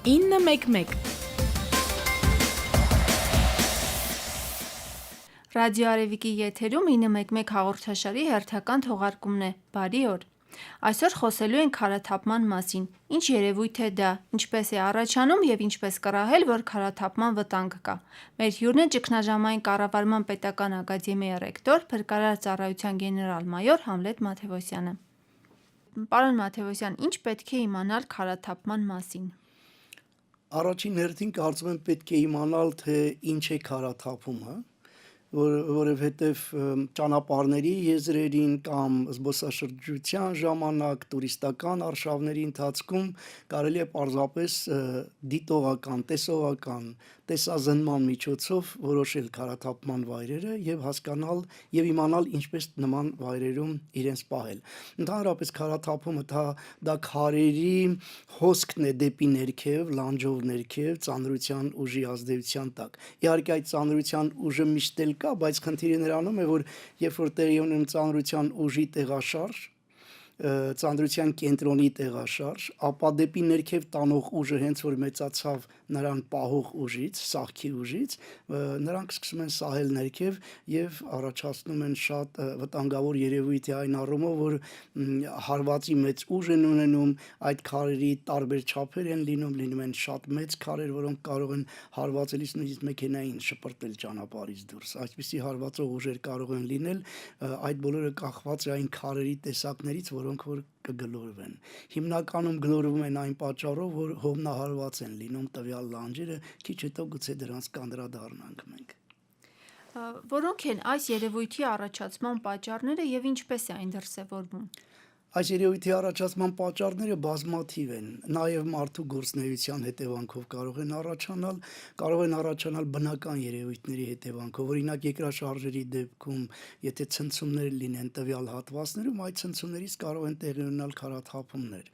911 Ռադիո Արևիկի եթերում 911 հաղորդաշարի հերթական թողարկումն է։ Բարի օր։ Այսօր խոսելու ենք քարաթափման մասին։ Ինչ երևույթ է դա, ինչպես է առաջանում եւ ինչպես կռահել, որ քարաթափման վտանգ կա։ Մեր հյուրն է ճգնաժամային կառավարման պետական ակադեմիայի ռեկտոր, փրկարար ծառայության գեներալ-մայոր Համլետ Մաթևոսյանը։ Պարոն Մաթևոսյան, ինչ պետք է իմանալ քարաթափման մասին։ Առաջին հերթին կարծում եմ պետք է իմանալ, թե ինչ է քարաթափումը, որովհետև ճանապարհների եզրերին կամ զբոսաշրջության ժամանակ տուրիստական արշավների ընթացքում կարելի է պարզապես դիտողական, տեսողական, տեսազնման միջոցով որոշել քարաթափման վայրերը եւ հասկանալ եւ իմանալ ինչպես նման վայրերում իրենց պահել։ Ընդհանրապես քարաթափումը դա քարերի հոսքն է դեպի ներքև, լանջով ներքև, ծանրության ուժի ազդեցության տակ։ Իհարկե այդ ծանրության ուժը միշտ էլ կա, բայց խնդիրը նրանում է, որ երբ որ տեղի ունեն ծանրության ուժի տեղաշարժ, ծանրության կենտրոնի տեղաշարժ, ապա դեպի ներքև տանող ուժը հենց որ մեծացավ նրան պահող ուժից, սահքի ուժից, նրանք սկսում են սահել ներքև եւ առաջացնում են շատ վտանգավոր երևույթ այն առումով, որ հարվածի մեծ ուժ են ունենում, այդ քարերի տարբեր չափեր են լինում են շատ մեծ քարեր, որոնք կարող են հարվածելիս նույնիսկ մեքենային շպրտել ճանապարհից դուրս։ Այսպիսի հարվածող ուժեր կարող են լինել, այդ բոլորը կախված է այն քարերի տեսակներից, որոնք որ կգլորվեն։ Հիմնականում գլորվում են այն պատճառով, որ հողմնահարված են լինում տվյալ լանջերը, քիչ հետո գուցե դրանց կանդրադառնանք մենք։ Որոնք են այս երևույթի առաջացման պատճառները եւ ինչպես է այն դրսևորվում։ Այս երևույթի առաջացման պատճառները բազմաթիվ են, նաև մարդու գործունեության հետևանքով կարող են առաջանալ բնական երևույթների հետևանքով, օրինակ երկրաշարժերի դեպքում, եթե ցնցումներ լինեն տվյալ հատվածներում, այդ ցնցումներից կարող են տեղի ունենալ քարաթափումներ։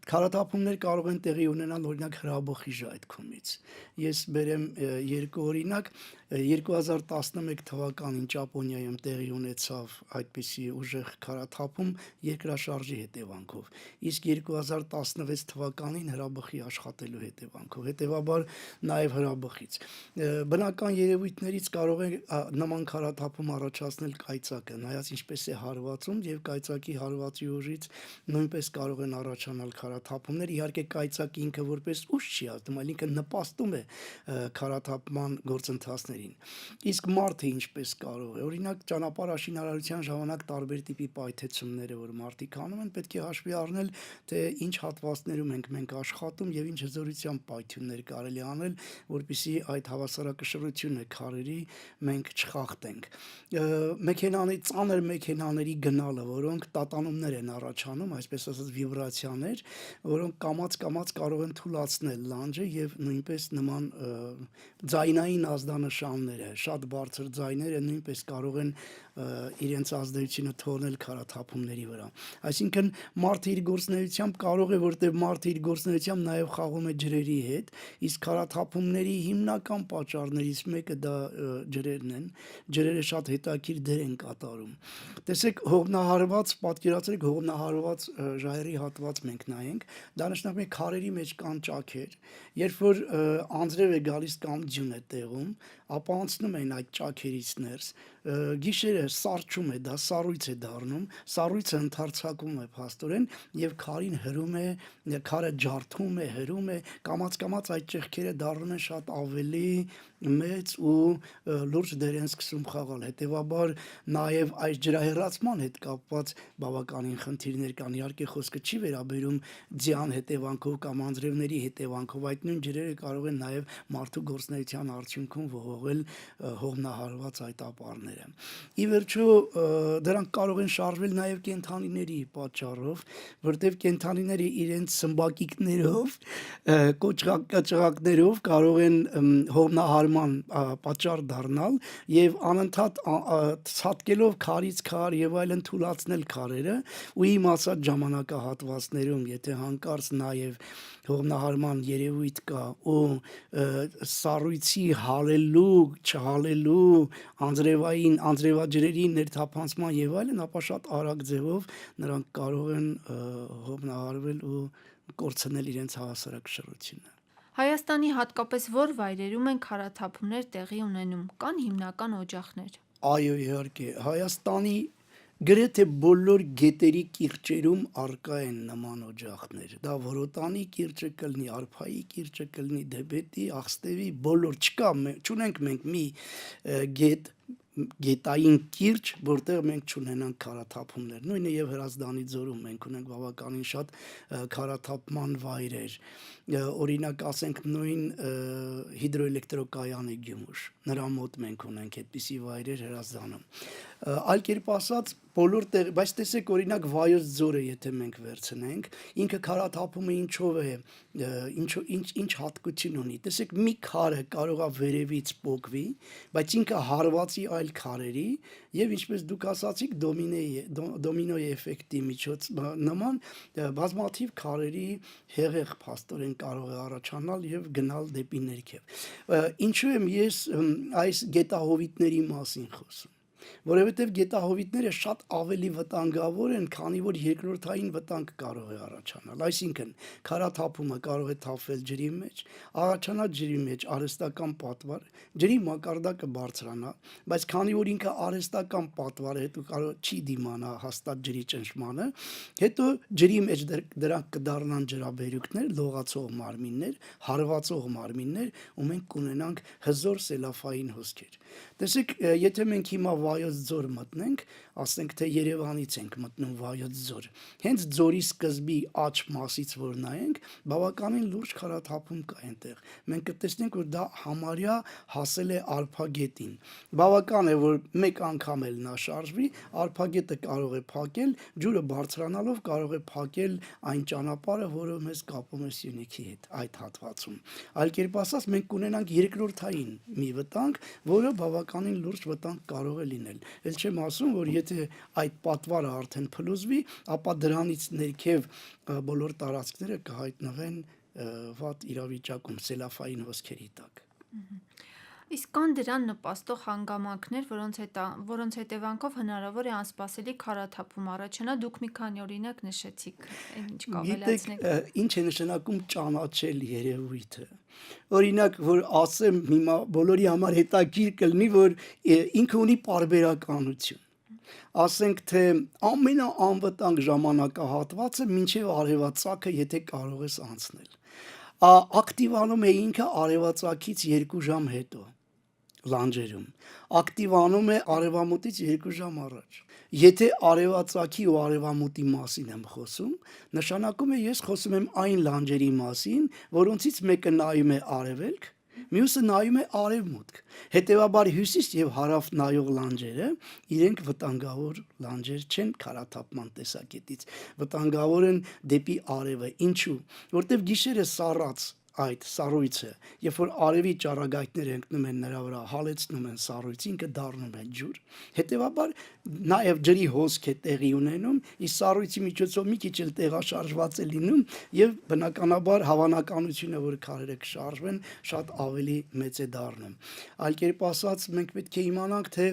Քարաթափումներ կարող են տեղի ունենալ օրինակ հրաբխի ժայթքումից։ Ես բերեմ երկու օրինակ, 2011 թվականին Ճապոնիայում տեղի ունեցավ այդպիսի ուժեղ քարաթափում երկրաշարժի հետևանքով, իսկ 2016 թվականին հրաբխի աշխատելու հետևանքով, հետևաբար նաև հրաբխից։ Բնական երևույթներից կարող է նման քարաթափում առաջացնել կայծակը, նայած ինչպես է հարվածում եւ կայծակի հարվածի ուժից նույնպես կարող են առաջանալ քարաթափումներ, իհարկե կայծակը ինքը որպես ուժ չի ազդում, այլ ինքը նպաստում է քարաթափման գործընթացներին։ Իսկ մարդը ինչպես կարող է, օրինակ ճանապարհաշինարարության ժամանակ տարբեր տիպի պայթեցումները, որ մարդիկ անում են, պետք է հաշվի առնել, թե ինչ հատվածներում ենք մենք աշխատում եւ ինչ հզորությամբ պայթյուններ կարելի անել, որպեսզի այդ հավասարակշռությունը քարերի մենք չխախտենք։ Ծանր մեքենաների գնալը, որոնք տատանումներ են առաջանում, այսպես ասած վիբրացիաներ, որոնք կամաց կարող են թուլացնել լանջը եւ նույնպես նման ձայնային ազդանշանները, շատ բարձր ձայները նույնպես կարող են իրենց ազդեցությունը թողնել քարաթափումների վրա։ Այսինքն մարդը իր գործունեությամբ կարող է, որտեղ մարդը իր գործունեությամբ նաև խաղում է ջրերի հետ, իսկ քարաթափումների հիմնական պատճառներից մեկը դա ջրերն են։ Ջրերը շատ հետաքրքիր դեր են կատարում։ Տեսեք, հողմնահարված, պատկերացրեք հողմնահարված ժայռի հատված մենք նայենք, դա նշանակում է քարերի մեջ կան ճաքեր, երբ որ անձրև է գալիս կամ ձյուն է տեղում, ապա անցնում են այդ ճաքերից ներս, գիշերը սառչում է, դա սառույց է դառնում, սառույցը ընդարձակում է փաստորեն եւ քարին հրում է, քարը ջարդում է, հրում է, կամաց այդ ճեղքերը դառնում են շատ ավելի մեծ ու լուրջ դեր են սկսում խաղալ։ Հետևաբար նաեւ այս ջրահեռացման հետ կապված բավականին խնդիրներ կան։ Իհարկե խոսքը չի վերաբերում ձյան հետևանքով կամ անձրևների հետևանքով, այդ նույն ջրերը կարող են նաեւ մարդու գործունեության արդյունքում ողողել հողմնահարված այդ ապարները։ Ի վերջո դրանք կարող են շարժվել նաև կենդանիների պատճառով, որտեղ կենդանիները իրենց սմբակիկներով, կոճղակներով կարող են հողմնահարման պատճառ դառնալ եւ անընդհատ ցատկելով քարից քար եւ այլն թուլացնել քարերը ու իմացած ժամանակահատվածներում, եթե հանկարծ նաև հողմնահարման երևույթ կա ու սառույցի հալելու, չհալելու, անձրևաջրերի ներթափանցման եւ այլն, ապա շատ արագ ձևով նրանք կարող են հողմնահարվել ու կորցնել իրենց հավասարակշռությունը։ Հայաստանի հատկապես որ վայրերում են քարաթափումներ տեղի ունենում, կան հիմնական օջախներ։ Այո, իհարկե, Հայաստանի գրեթե բոլոր գետերի կիրճերում արկա են նման օջախներ։ Դա Որոտանի կիրճը կլինի, Արփայի կիրճը կլինի, Դեբետի, Աղստևի, բոլոր չկա, չունենք մենք մի գետային կիրճ, որտեղ մենք չունենանք քարաթափումներ։ Նույնը եւ Հրազդանի ձորում մենք ունենք բավականին շատ քարաթափման վայրեր։ Օրինակ, ասենք նույն հիդրոէլեկտրոկայանի Գյումուշ, նրա մոտ մենք ունենք այդպիսի վայրեր Հրազդանում։ Այլ կերպ ասած, բոլոր տեղ, բայց տեսեք օրինակ Վայոց ձորը, եթե մենք վերցնենք, ինքը քարաթափումը ինչով է, ինչ հատկություն ունի։ Տեսեք, մի քարը կարող է վերևից պոկվի, բայց ինքը հարվածի այլ քարերի եւ ինչպես դուք ասացիք, դոմինոյի էֆեկտի միջոց նման բազմաթիվ քարերի հեղեղ փաստորեն կարող է առաջանալ եւ գնալ դեպի ներքև։ Ինչու եմ ես այս գետահովիտների մասին խոսում։ Որովհետև գետահովիտները շատ ավելի վտանգավոր են, քանի որ երկրորդային վտանգ կարող է առաջանալ։ Այսինքն, քարաթափումը կարող է թափվել ջրի մեջ, առաջանա ջրի մեջ արհեստական պատվար, ջրի մակարդակը բարձրանա, բայց քանի որ ինքը արհեստական պատվար է, հետո կարող չի դիմանա հաստատ ջրի ճնշմանը, հետո ջրի մեջ դրանք կդառնան ջրաբերուկներ, լողացող մարմիններ, հարվածող մարմիններ, ու մենք կունենանք հզոր սելավային հոսքեր։ Տեսեք, եթե մենք հիմա Վայոց ձոր մտնենք, ասենք թե Երևանից ենք մտնում Վայոց ձոր, հենց ձորի սկզբի աջ մասից որ նայենք, բավականին լուրջ քարաթափում կա այնտեղ։ Մենք կտեսնենք, որ դա համարյա հասել է Արփագետին։ Բավական է, որ մեկ անգամ էլ նա շարժվի, Արփագետը կարող է փակել, ջուրը բարձրանալով կարող է փակել այն ճանապարհը, որը մեզ կապում է Սյունիքի հետ այդ հատվածում։ Այլ կերպ ասած, մենք կունենանք երկրորդային մի վտանգ, որը բավականին լուրջ վտանգ կարող է լինել։ Էլ չեմ ասում, որ եթե այդ պատվարը արդեն փլուզվի, ապա դրանից ներքև բոլոր տարածքները կհայտնվեն վատ իրավիճակում, սելավային հոսքերի տակ։ Իսկ կան դրան նպաստող հանգամանքներ, որոնց հետևանքով հնարավոր է անսպասելի քարաթափում առաջանա, դուք մի քանի օրինակ նշեցիք, ինչ կավելացնեք։ Գիտեք, ինչ է նշանակում ճանաչել երևույթը։ Օրինակ, որ ասեմ հիմա բոլորի համար հետաքրքիր կլինի, որ ինքը ունի պարբերականություն։ Ասենք թե ամենաանվտանգ ժամանակահատվածը մինչև արևածագը, եթե կարող ես անցնել։ Ակտիվանում է ինքը արևածագից 2 ժամ հետո լանջերում, ակտիվանում է արևամուտից 2 ժամ առաջ։ Եթե արևածագի ու արևամուտի մասին եմ խոսում, նշանակում է ես խոսում եմ այն լանջերի մասին, որոնցից մեկը նայում է արևելք, մյուսը նայում է արևմուտք։ Հետևաբար հյուսիս եւ հարավ նայող լանջերը իրենք վտանգավոր լանջեր չեն քարաթափման տեսակետից, վտանգավոր են դեպի արևը։ Ինչու՞։ Որտեվ գիշերը սառած այդ սառույցը, երբ որ արևի ճառագայթները ընկնում են նրա վրա, հալեցնում են սառույցը, ինքը դառնում է ջուր։ Հետևաբար նաև ջրի հոսք է տեղի ունենում, իսկ սառույցի միջոցով մի քիչ էլ տեղաշարժված է լինում եւ բնականաբար հավանականությունը, որ քարերը կշարժվեն, շատ ավելի մեծ է դառնում։ Այլ կերպ ասած, մենք պետք է իմանանք, թե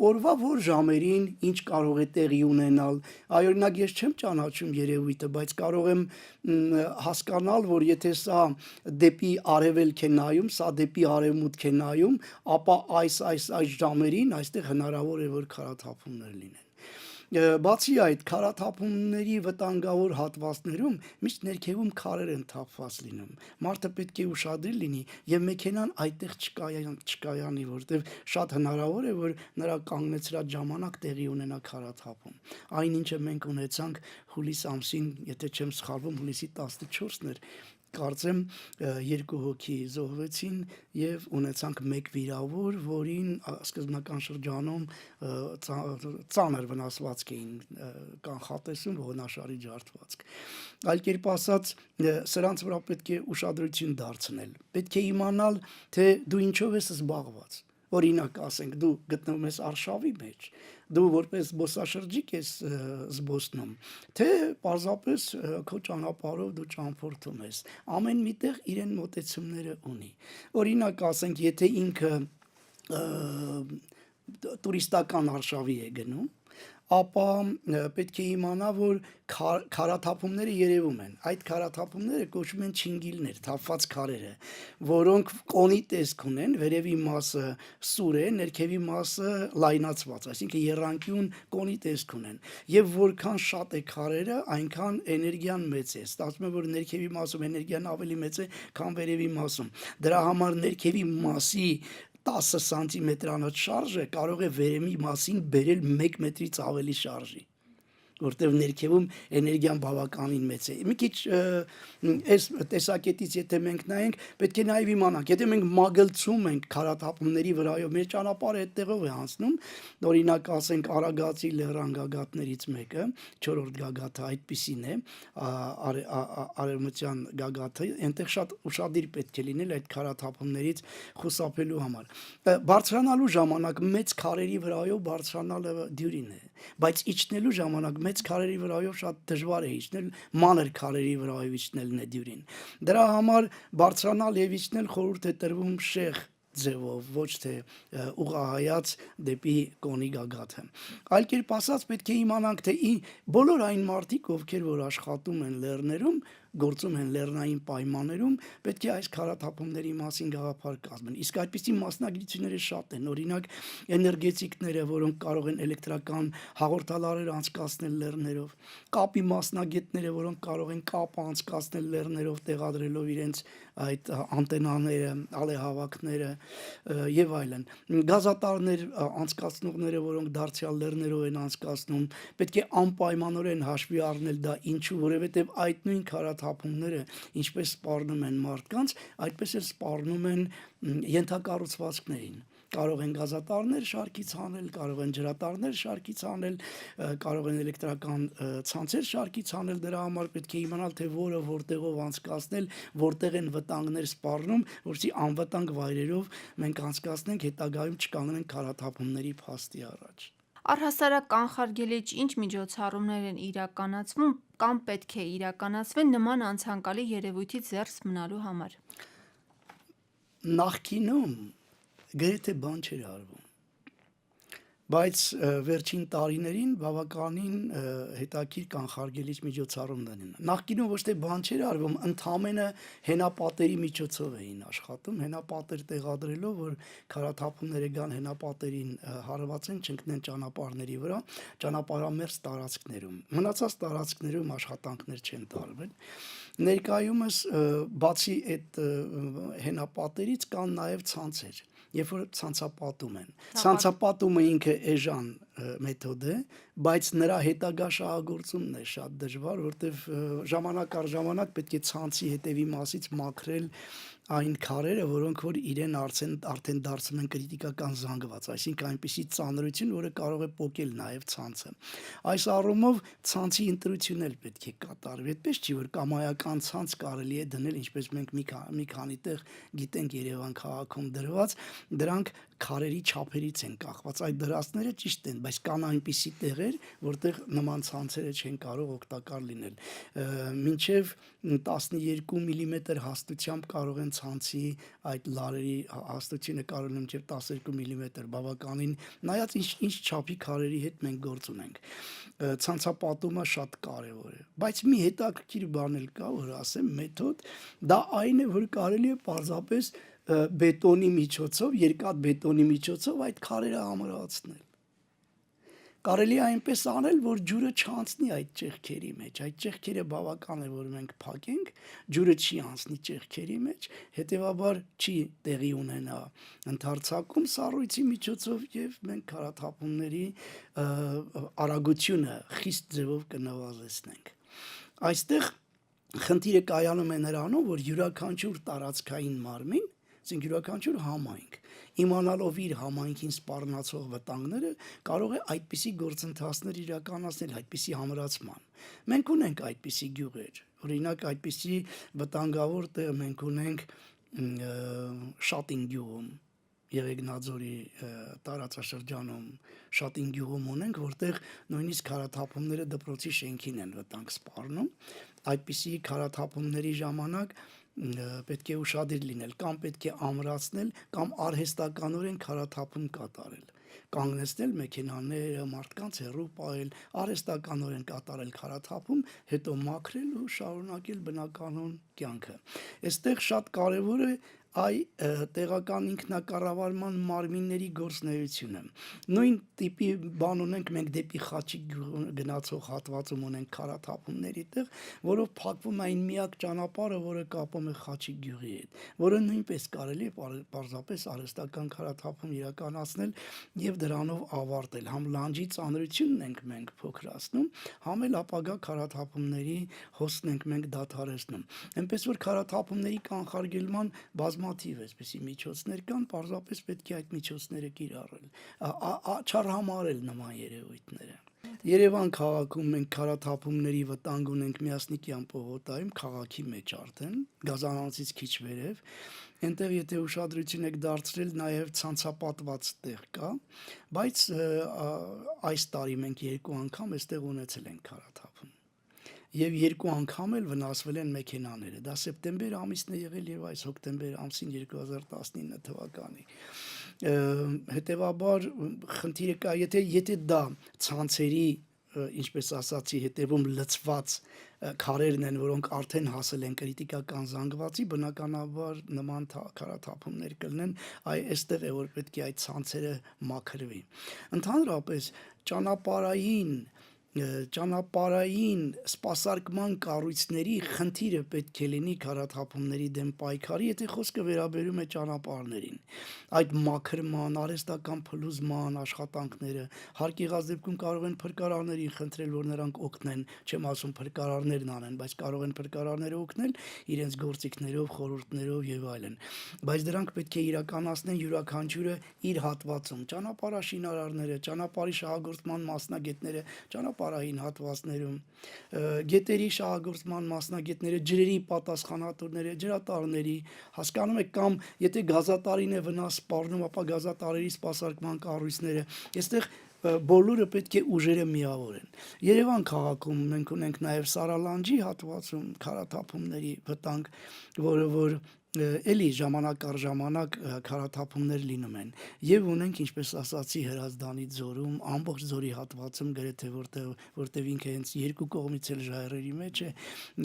օրվա որ ժամերին ինչ կարող է տեղի ունենալ։ Օրինակ ես չեմ ճանաչում երևույթը, բայց կարող եմ հասկանալ, որ եթե սա դեպի արևելք է նայում, սա դեպի արևմուտք է նայում, ապա այս ժամերին այստեղ հնարավոր է, որ քարաթափումներ լինեն։ Բացի այդ, քարաթափումների վտանգավոր հատվածներում միշտ ներքևում քարեր են թափված լինում։ Մարդը պետք է ուշադիր լինի եւ մեքենան այդտեղ չկայանի, որտեվ շատ հնարավոր է, որ նրա կանգնեցրած ժամանակ տեղի ունենա քարաթափում։ Այնինչը մենք ունեցանք հուլիս ամսին, եթե չեմ սխալվում, հուլիսի 14-ն էր, կարծեմ 2 հոգի զոհվեցին եւ ունեցանք 1 վիրավոր, որին սկզբնական շրջանում ծանր վնասվածք էին կանխատեսում, ողնաշարի ջարդվածք։ Այլ կերպ ասած, սրանց վրա պետք է ուշադրություն դարձնել։ Պետք է իմանալ, թե դու ինչով ես զբաղված։ Օրինակ, ասենք, դու գտնվում ես արշավի մեջ, դու որպես զբոսաշրջիկ ես զբոսնում, թե պարզապես քո ճանապարհով դու ճամփորդում ես։ Ամեն միտեղ իրեն մոտեցումները ունի։ Օրինակ, ասենք, եթե ինքը տուրիստական արշավի է գնում, ապա պետք է իմանա, որ քարաթափումները երևում են։ Այդ քարաթափումները կոչվում են չինգիլներ, թափված քարերը, որոնք կոնի տեսք ունեն, վերևի մասը սուր է, ներքևի մասը լայնացված, այսինքն եռանկյուն կոնի տեսք ունեն։ Եվ որքան շատ է քարերը, այնքան էներգիան մեծ է։ Ստացվում է, որ ներքևի մասում էներգիան ավելի մեծ է, քան վերևի մասում։ Դրա համար ներքևի մասի 10 սանտիմետրանոց շարժը կարող է վերեմի մասին բերել 1 մետրից ավելի շարժի, որտեղ ներքևում էներգիան բավականին մեծ է։ Մի քիչ այս տեսակետից եթե մենք նայենք, պետք է նաև իմանանք, եթե մենք մագլցում ենք քարաթափումների վրայով, մեր ճանապարհը այդտեղով է անցնում, օրինակ ասենք Արագածի լեռան գագաթներից մեկը, 4-րդ գագաթը այդպիսին է, արևմտյան գագաթը, այնտեղ շատ ուշադիր պետք է լինել այդ քարաթափումներից խուսափելու համար։ Բարձրանալու ժամանակ մեծ քարերի վրայով բարձրանալը դյուրին է, բայց իջնելու ժամանակ մեծ քարերի վրայով շատ դժվար է իջնել, մանր քարերի վրայով իջնելն է դյուրին։ Դրա համար բարձրանալ եւ իջնել խորհուրդ է տրվում շեղ ձևով, ոչ թե ուղղահայաց դեպի կոնի գագաթը։ Այլ կերպ ասած, պետք է իմանանք, թե բոլոր այն մարդիկ, ովքեր որ աշխատում են լեռներում, գործում են լեռնային պայմաններում, պետք է այս քարաթափումների մասին գաղափար կազմեն։ Իսկ այդպիսի մասնագիտությունները շատ են, օրինակ էներգետիկները, որոնք կարող են էլեկտրական հաղորդալարեր անցկացնել լեռներով, կապի մասնագետները, որոնք կարող են կապ անցկացնել լեռներով, տեղադրելով իրենց այդ անտենաները, ալեհավաքները եւ այլն։ Գազատարներ անցկացնողները, որոնք դարձյալ լեռներով են անցկացնում, պետք է անպայմանորեն հաշվի առնել դա ինչու, որովհետեւ այդ նույն քարաթափումները ինչպես սպառնում են մարդկանց, այդպես էլ սպառնում են ենթակառուցվածքներին։ Կարող են գազատարներ շարքից անել, կարող են ջրատարներ շարքից անել, կարող են էլեկտրական ցանցեր շարքից անել, դրա համար պետք է իմանալ, թե որը որտեղով անցկացնել, որտեղ են վտանգներ սպառնում, որպեսզի անվտանգ վայրերով մենք անցկացնենք, հետագայում չկանգնենք քարաթափումների փաստի առաջ։ Առհասարակ կանխարգելիչ ինչ միջոցառումներ են իրականացվում կամ պետք է իրականացվեն նման անցանկալի երևույթից զերծ մնալու համար։ Նախկինում գրեթե բան չէր արվում, բայց վերջին տարիներին բավականին հետաքրքիր կանխարգելիչ միջոցառումներ են։ Նախկինում ոչ թե բան չէր արվում, ընդհանրապես հենապատերի միջոցով էին աշխատում, հենապատեր տեղադրելով, որ քարաթափումները գան հենապատերին հարվածեն, չընկնեն ճանապարհների վրա, ճանապարհամերձ տարածքներում։ Մնացած տարածքներում աշխատանքներ չեն տարվել։ Ներկայումս բացի այդ հենապատերից կան նաև ցանցեր, երբ որ ցանցապատում են։ Ցանցապատումը ինքը էժան մեթոդ է, բայց նրա հետագա շահագործումն է շատ դժվար, որտեվ ժամանակ առ ժամանակ պետք է ցանցի հետևի մասից մաքրել այն քարերը, որոնք որ իրեն արդեն դարձնում են կրիտիկական զանգված, այսինքն այնպիսի ծանրություն, որը կարող է պոկել նաև ցանցը։ Այս առումով ցանցի ընտրություն էլ պետք է կատարվի, այդպես չի, որ կամայական ցանց կարելի է դնել, ինչպես մենք մի քանի տեղ գիտենք Երևան քաղաքում դրված, դրանք քարերի չափերից են կախված, այդ դրածները ճիշտ են, բայց կան այնպիսի տեղեր, որտեղ նման ցանցերը չեն կարող օգտակար լինել։ Մինչև 12 մմ հաստությամբ կարող են ցանցի այդ լարերի հաստությունը կարող է մինչև 12 մմ բավականին, նայած ինչ չափի քարերի հետ մենք գործ ունենք։ Ցանցապատումը շատ կարևոր է, բայց մի հետաքրքիր բան էլ կա, որ ասեմ, մեթոդ, դա այն է, որ կարելի է պարզապես բետոնի միջոցով, երկաթ բետոնի միջոցով այդ քարերը ամրացնել։ Կարելի է այնպես անել, որ ջուրը չանցնի այդ ճեղքերի մեջ, այդ ճեղքերը բավական է, որ մենք փակենք, ջուրը չի անցնի ճեղքերի մեջ, հետևաբար չի տեղի ունենա ընդարձակում սառույցի միջոցով եւ մենք քարաթափումների արագությունը խիստ ձևով կնվազեցնենք։ Այստեղ խնդիրը կայանում է նրանում, որ յուրաքանչյուր տարածքային մարմին, այսինքն յուրաքանչյուր համայնք, իմանալով իր համայնքին սպառնացող վտանգները, կարող է այդպիսի գործընթացներ իրականացնել, այդպիսի համրացման։ Մենք ունենք այդպիսի գյուղեր, օրինակ այդպիսի վտանգավոր տեղ մենք ունենք Շատին գյուղում, Եղեգնաձորի տարածաշրջանում Շատին գյուղում ունենք, որտեղ նույնիսկ քարաթափումները դպրոցի շենքին են վտանգ սպառնում, այդպիսի քարաթափումների ժամանակ պետք է ուշադիր լինել, կամ պետք է ամրացնել, կամ արհեստականորեն քարաթափում կատարել։ կանգնեցնել մեքենաները, մարդկանց հեռու պահել, արհեստականորեն կատարել քարաթափում, հետո մաքրել ու շարունակել բնականոն կյանքը։ Այստեղ շատ կարևոր է տեղական ինքնակառավարման մարմինների գործունեությունը։ Նույն տիպի բան ունենք մենք դեպի Խաչիկ գնացող հատվածում ունենք քարաթափումների տեղ, որով փակվում այն միակ ճանապարհը, որը կապում է Խաչիկ գյուղի հետ, որը նույնպես կարելի է պարզապես արհեստական քարաթափում իրականացնել եւ դրանով ավարտել։ Համ լանջի ծանրությունն ենք մենք փոքրացնում, համ էլ ապագա քարաթափումների հոսքն ենք մենք դադարեցնում։ Այնպես որ քարաթափումների կանխարգելման բազմաթիվ այսպիսի միջոցներ կան, պարզապես պետք է այդ միջոցները կիրառել, չարհամարել նման երևույթները։ Երևան քաղաքում մենք քարաթափումների վտանգ ունենք Միասնիկյան պողոտայում, քաղաքի մեջ արդեն, Գազանանցից քիչ վերև, այնտեղ եթե ուշադրություն եք դարձրել, նաև ցանցապատված տեղ կա, բայց այս տարի մենք 2 անգամ այստեղ ունեցել ենք քարաթափում։ Եվ 2 անգամ էլ վնասվել են մեքենաները։ Դա սեպտեմբեր ամիսն է եղել եւ այս հոկտեմբեր ամսին 2019 թվականի։ Հետևաբար խնդիրը կա, եթե դա ցանցերի, ինչպես ասացի, հետևում լցված քարերն են, որոնք արդեն հասել են կրիտիկական զանգվածի, բնականաբար նման քարաթափումներ կլինեն, այստեղ է որ պետք է այդ ցանցերը մաքրվի։ Ընդհանրապես ճանապարհային սպասարկման կառույցների խնդիրը պետք է լինի քարաթափումների դեմ պայքարի, եթե խոսքը վերաբերում է ճանապարհներին, այդ մաքրման, արհեստական փլուզման աշխատանքները, հարկ եղած դեպքում կարող են փրկարարներին խնդրել, որ նրանք օգնեն, չեմ ասում փրկարարներն անեն, բայց կարող են փրկարարները օգնել իրենց գործիքներով, խորհուրդներով եւ այլն, բայց դրանք պետք է իրականացնեն յուրաքանչյուրը իր հատվածում, ճանապարհաշինարարները, ճանապարհի շահագործման մասնագետները, ճանապարհային հատվածներում, գետերի շահագործման մասնագետները, ջրերի պատասխանատուները, ջրատարների, հասկանում եք, կամ եթե գազատարին է վնաս սպառնում, ապա գազատարերի սպասարկման կառույցները, այստեղ բոլորը պետք է ուժերը միավորեն։ Երևան քաղաքում մենք ունենք նաև Սարալանջի հատվածում քարաթափումների վտանգ, որ էլի ժամանակ առ ժամանակ քարաթափումներ լինում են եւ ունենք, ինչպես ասացի, Հրազդանի ձորում, ամբողջ ձորի հատվածում գրեթե որտեղ ինքը հենց 2 կողմից էլ ժայռերի մեջ է,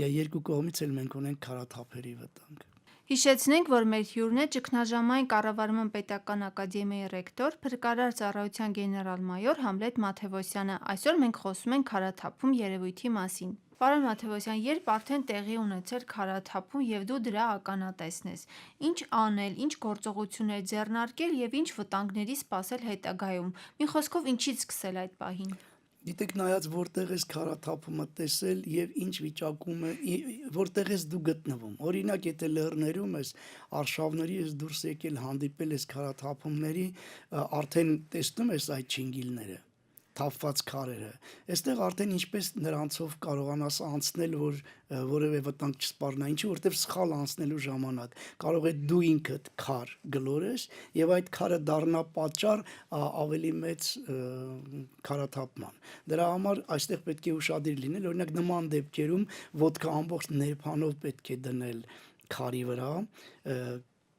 2 կողմից էլ մենք ունենք քարաթափերի վտանգ։ Հիշեցնենք, որ մեր հյուրն է ճգնաժամային կառավարման պետական ակադեմիայի ռեկտոր, փրկարար ծառայության գեներալ-մայոր Համլետ Մաթևոսյանը։ Այսօր մենք խոսում ենք քարաթափում երևույթի մասին։ Պարոն Մաթևոսյան, երբ արդեն տեղի ունեցել քարաթափում եւ դու դրա ականատեսն ես, ինչ անել, ինչ գործողություններ ձեռնարկել եւ ինչ վտանգների սպասել հետագայում։ Մի խոսքով, ինչից սկսել այդ պահին։ Գիտեք, նայած որտեղ ես քարաթափումը տեսել եւ ինչ վիճակում է, որտեղ ես դու գտնվում։ Օրինակ, եթե լեռներում ես, արշավների ես դուրս եկել, հանդիպել ես քարաթափումների, արդեն տեսնում ես այդ չինգիլները, թափված քարերը։ Այստեղ արդեն ինչպես նրանցով կարողանաս անցնել, որ որևէ վտանգ չսպառնա, ինչի որտեղ սխալ անցնելու ժամանակ կարող է դու ինքդ քար գլորես եւ այդ քարը դառնա պատճառ ավելի մեծ քարաթափման։ Դրա համար այստեղ պետք է ուշադիր լինել, օրինակ նման դեպքերում ոտքը ամբողջ ներփանով պետք է դնել քարի վրա,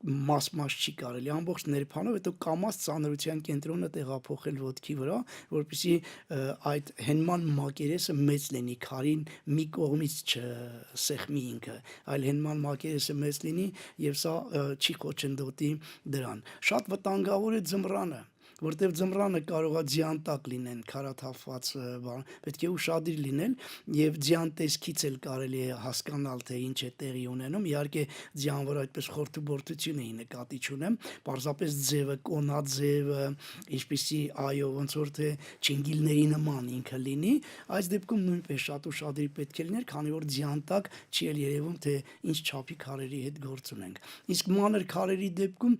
մաս չի կարելի, ամբողջ ներփանով, հետո կամաց ծանրության կենտրոնը տեղափոխել ոտքի վրա, որպեսզի այդ հենման մակերեսը մեծ լինի, քարին մի կողմից չսեղմի ինքը, այլ հենման մակերեսը մեծ լինի եւ սա չի խոչընդոտի դրան։ Շատ վտանգավոր է ձմռանը, որտեղ ձմռանը կարող է ձիանտակ լինեն քարաթափված բան, պետք է ուշադիր լինել եւ ձյան տեսքից էլ կարելի է հասկանալ, թե ինչ է տեղի ունենում։ Իհարկե ձյան վրա այդպես խորթուբորթություն էի նկատի չունեմ, պարզապես ձևը, կոնաձևը, ինչպիսի այո, ոնց որ թե չինգիլների նման ինքը լինի, այս դեպքում նույնպես շատ ուշադիր պետք է լինել, քանի որ ձյանտակ չի էլ երևում, թե ինչ չափի քարերի հետ գործ ունենք։ Իսկ մանր քարերի դեպքում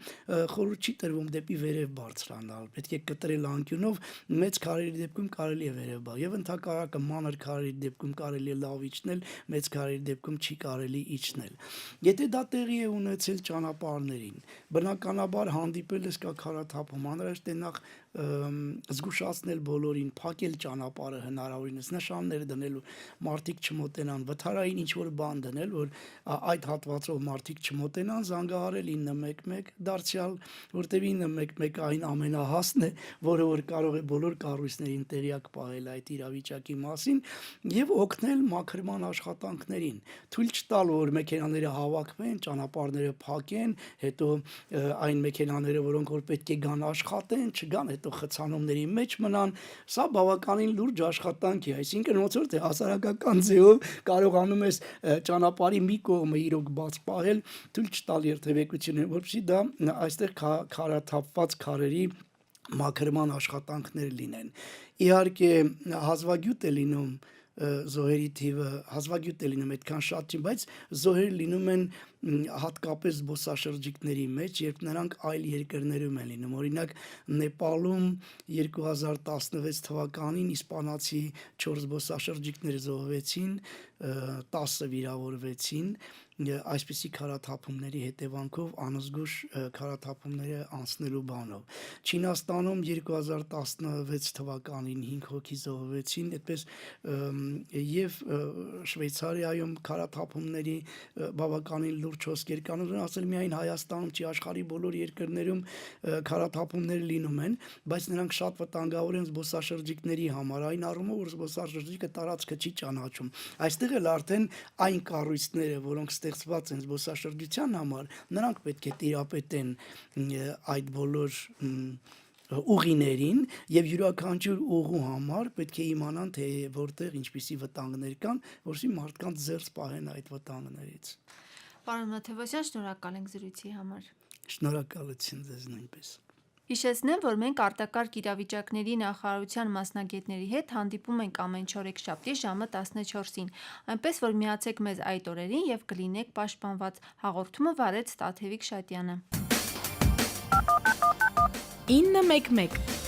խորհուրդ չի տրվում դեպի վերև բարձրանալ, պետք է կտրել անկյունով, մեծ քարերի դեպքում կարելի է վերև բա եւ ընդհակառակը մանր քարերի դեպքում կարելի է լավ իջնել, մեծ քարերի դեպքում չի կարելի իջնել։ Եթե դա տեղի է ունեցել ճանապարհներին, բնականաբար հանդիպել ես կա քարաթափում, անհրաժեշտ է նախ զգուշացնել բոլորին, փակել ճանապարհը հնարավորինս, նշաններ դնել, մարդիկ չմոտենան, վթարային ինչ-որ բան դնել, որ այդ հատվածով մարդիկ չմոտենան, զանգահարել 911, դարձյալ, որտեղ 911 այն ամենահասն է, որը որ կարող է բոլոր կառույցներին տեղյակ պահել այդ իրավիճակի մասին եւ օգնել մաքրման աշխատանքներին, թույլ չտալ, որ մեքենաները հավաքվեն, ճանապարհները փակեն, հետո այն մեքենաները, որոնք որ պետք է գան աշխատեն, չգան, հետո խցանումների մեջ մնան, սա բավականին լուրջ աշխատանք է, այսինքն ոնց որ թե հասարակական ձևով կարողանում ես ճանապարհի մի կողմը իրոք բաց պահել, թույլ չտալ երթևեկությունը, որպեսզի դա այստեղ քարաթափված քարերի մաքրման աշխատանքներ լինեն։ Իհարկե հազվագյուտ է լինում զոհերի թիվը, հազվագյուտ է լինում այդքան շատ չի, բայց զոհեր լինում են հատկապես զբոսաշրջիկների մեջ, երբ նրանք այլ երկրներում են լինում, օրինակ Նեպալում 2016 թվականին իսպանացի 4 զբոսաշրջիկներ զոհվեցին, 10 վիրավորվեցին, այսպիսի քարաթափումների հետևանքով անզգույշ քարաթափումները անցնելու բանով։ Չինաստանում 2016 թվականին 5 հոգի զոհվեցին, այդպես եւ Շվեյցարիայում քարաթափումների բավականին լուրջ հոսքեր կան, ուզում ասել միայն Հայաստանում չի, աշխարհի բոլոր երկրներում քարաթափումներ լինում են, բայց նրանք շատ վտանգավոր են զբոսաշրջիկների համար, այն առումով, որ զբոսաշրջիկը տարածքը չի ճանաչում։ Այստեղ էլ արդեն այն կառույցները, որոնք ստեղծված են զբոսաշրջության համար, նրանք պետք է տիրապետեն այդ բոլոր ուղիներին եւ յուրաքանչյուր ուղու համար պետք է իմանան, թե որտեղ ինչպիսի վտանգներ կան, որովհետեւ մարդկանց զերծ պահեն այդ վտանգներից։ Պարոն Մաթևոսյան, շնորհակալ ենք զրույցի համար։ Շնորհակալություն ձեզ նույնպես։ Հիշեցնեմ, որ մենք արտակարգ իրավիճակների նախարարության մասնագետների հետ հանդիպում ենք ամեն չորեքշաբթի ժամը 14-ին, այնպես որ միացեք մեզ այդ օրերին եւ կլինեք պաշտպանված։ Հաղորդումը վարեց Տաթևիկ Շատյանը։ 911